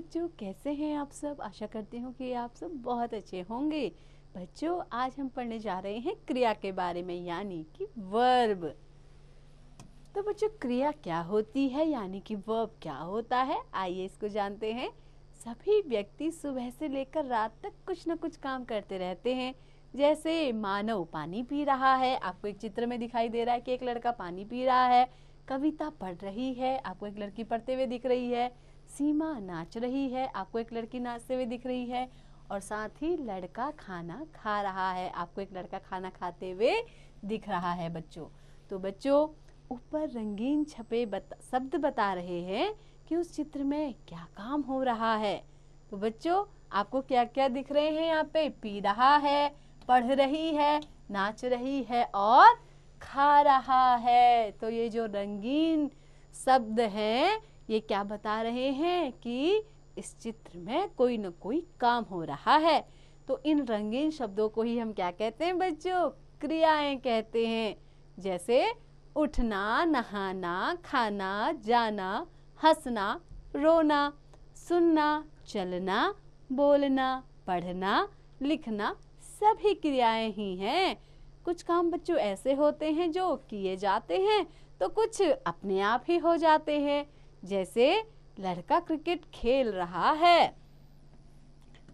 बच्चों, कैसे हैं आप सब। आशा करती हूँ कि आप सब बहुत अच्छे होंगे। बच्चों, आज हम पढ़ने जा रहे हैं क्रिया के बारे में, यानी कि वर्ब। तो बच्चों, क्रिया क्या होती है यानी कि वर्ब क्या होता है, आइए इसको जानते हैं। सभी व्यक्ति सुबह से लेकर रात तक कुछ न कुछ काम करते रहते हैं। जैसे मानव पानी पी रहा है, आपको एक चित्र में दिखाई दे रहा है कि एक लड़का पानी पी रहा है। कविता पढ़ रही है, आपको एक लड़की पढ़ते हुए दिख रही है। सीमा नाच रही है, आपको एक लड़की नाचते हुए दिख रही है। और साथ ही लड़का खाना खा रहा है, आपको एक लड़का खाना खाते हुए दिख रहा है बच्चों। तो बच्चों, ऊपर रंगीन छपे शब्द बता रहे हैं कि उस चित्र में क्या काम हो रहा है। तो बच्चों, आपको क्या क्या दिख रहे हैं यहाँ पे। पी रहा है, पढ़ रही है, नाच रही है और खा रहा है। तो ये जो रंगीन शब्द हैं, ये क्या बता रहे हैं कि इस चित्र में कोई न कोई काम हो रहा है। तो इन रंगीन शब्दों को ही हम क्या कहते हैं बच्चों, क्रियाएं कहते हैं। जैसे उठना, नहाना, खाना, जाना, हंसना, रोना, सुनना, चलना, बोलना, पढ़ना, लिखना, सभी क्रियाएं ही हैं। कुछ काम बच्चों ऐसे होते हैं जो किए जाते हैं, तो कुछ अपने आप ही हो जाते हैं। जैसे लड़का क्रिकेट खेल रहा है,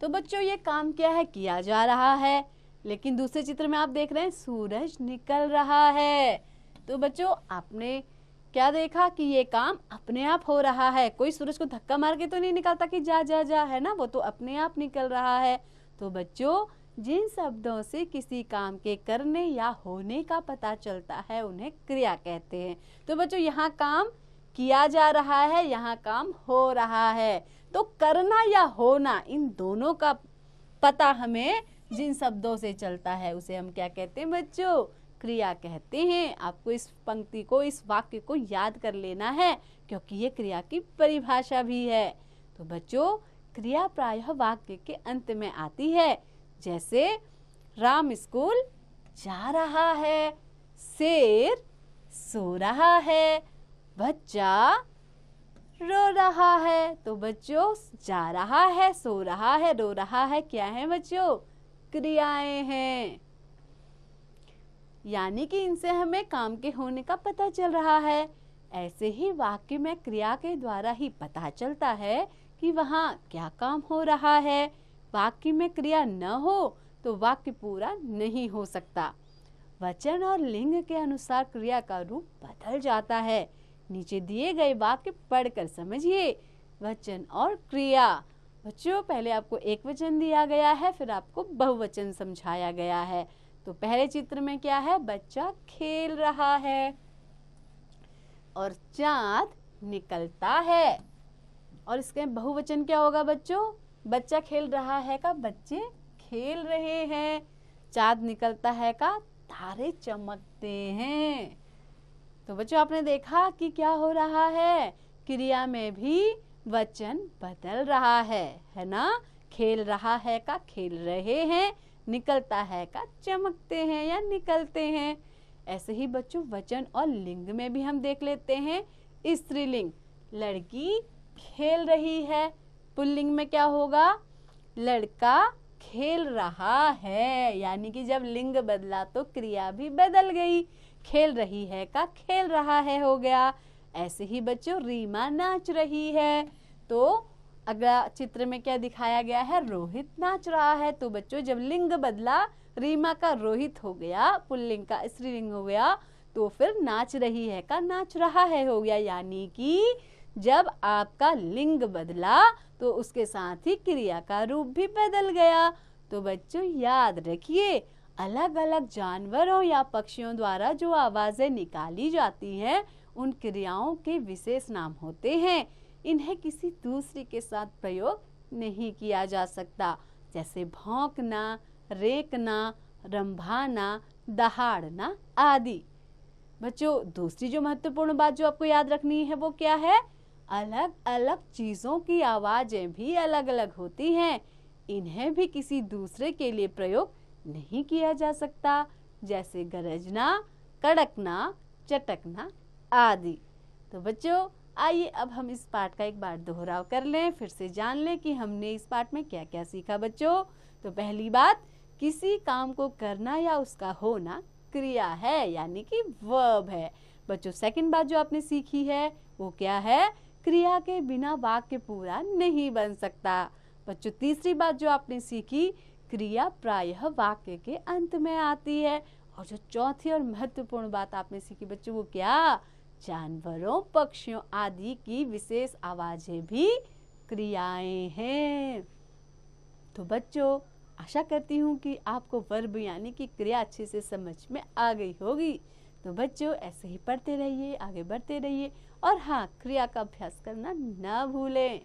तो बच्चों ये काम क्या है, किया जा रहा है। लेकिन दूसरे चित्र में आप देख रहे हैं सूरज निकल रहा है। तो बच्चों, आपने क्या देखा कि ये काम अपने आप हो रहा है। कोई सूरज को धक्का मार के तो नहीं निकलता कि जा जा जा, है ना, वो तो अपने आप निकल रहा है। तो बच्चों, जिन शब्दों से किसी काम के करने या होने का पता चलता है उन्हें क्रिया कहते हैं। तो बच्चों, यहाँ काम किया जा रहा है, यहाँ काम हो रहा है। तो करना या होना, इन दोनों का पता हमें जिन शब्दों से चलता है उसे हम क्या कहते हैं बच्चों, क्रिया कहते हैं। आपको इस पंक्ति को, इस वाक्य को याद कर लेना है, क्योंकि ये क्रिया की परिभाषा भी है। तो बच्चों, क्रिया प्रायः वाक्य के अंत में आती है। जैसे राम स्कूल जा रहा है, शेर सो रहा है, बच्चा रो रहा है। तो बच्चों, जा रहा है, सो रहा है, रो रहा है, क्या है बच्चों, क्रियाएं हैं। यानी कि इनसे हमें काम के होने का पता चल रहा है। ऐसे ही वाक्य में क्रिया के द्वारा ही पता चलता है कि वहाँ क्या काम हो रहा है। वाक्य में क्रिया न हो तो वाक्य पूरा नहीं हो सकता। वचन और लिंग के अनुसार क्रिया का रूप बदल जाता है। नीचे दिए गए वाक्य पढ़कर समझिए। वचन और क्रिया। बच्चों, पहले आपको एक वचन दिया गया है, फिर आपको बहुवचन समझाया गया है। तो पहले चित्र में क्या है, बच्चा खेल रहा है और चाँद निकलता है। और इसके बहुवचन क्या होगा बच्चों, बच्चा खेल रहा है का बच्चे खेल रहे हैं, चाँद निकलता है का तारे चमकते हैं। तो बच्चों, आपने देखा कि क्या हो रहा है, क्रिया में भी वचन बदल रहा है ना। खेल रहा है का खेल रहे हैं, निकलता है का चमकते हैं या निकलते हैं। ऐसे ही बच्चों, वचन और लिंग में भी हम देख लेते हैं। स्त्रीलिंग, लड़की खेल रही है। पुल्लिंग में क्या होगा, लड़का खेल रहा है। यानी कि जब लिंग बदला तो क्रिया भी बदल गई। खेल रही है का खेल रहा है हो गया। ऐसे ही बच्चों, रीमा नाच रही है। तो अगला चित्र में क्या दिखाया गया है, रोहित नाच रहा है। तो बच्चों, जब लिंग बदला, रीमा का रोहित हो गया, पुल्लिंग का स्त्रीलिंग हो गया, तो फिर नाच रही है का नाच रहा है हो गया। यानी कि जब आपका लिंग बदला तो उसके साथ ही क्रिया का रूप भी बदल गया। तो बच्चों, याद रखिए, अलग अलग जानवरों या पक्षियों द्वारा जो आवाजें निकाली जाती हैं, उन क्रियाओं के विशेष नाम होते हैं। इन्हें किसी दूसरे के साथ प्रयोग नहीं किया जा सकता। जैसे भौंकना, रेंकना, रंभाना, दहाड़ना आदि। बच्चों, दूसरी जो महत्वपूर्ण बात जो आपको याद रखनी है वो क्या है, अलग अलग चीजों की आवाजें भी अलग अलग होती हैं। इन्हें भी किसी दूसरे के लिए प्रयोग नहीं किया जा सकता। जैसे गरजना, कड़कना, चटकना आदि। तो बच्चों, आइए अब हम इस पाठ का एक बार दोहराव कर लें, फिर से जान लें कि हमने इस पाठ में क्या क्या सीखा बच्चों। तो पहली बात, किसी काम को करना या उसका होना क्रिया है, यानी कि वर्ब है बच्चों। सेकंड बात जो आपने सीखी है वो क्या है, क्रिया के बिना वाक्य पूरा नहीं बन सकता बच्चों। तीसरी बात जो आपने सीखी, क्रिया प्रायः वाक्य के अंत में आती है। और जो चौथी और महत्वपूर्ण बात आपने सीखी बच्चों वो क्या, जानवरों, पक्षियों आदि की विशेष आवाजें भी क्रियाएं हैं। तो बच्चों आशा करती हूँ कि आपको वर्ब यानी कि क्रिया अच्छे से समझ में आ गई होगी। तो बच्चों ऐसे ही पढ़ते रहिए, आगे बढ़ते रहिए और हाँ, क्रिया का अभ्यास करना ना भूलें।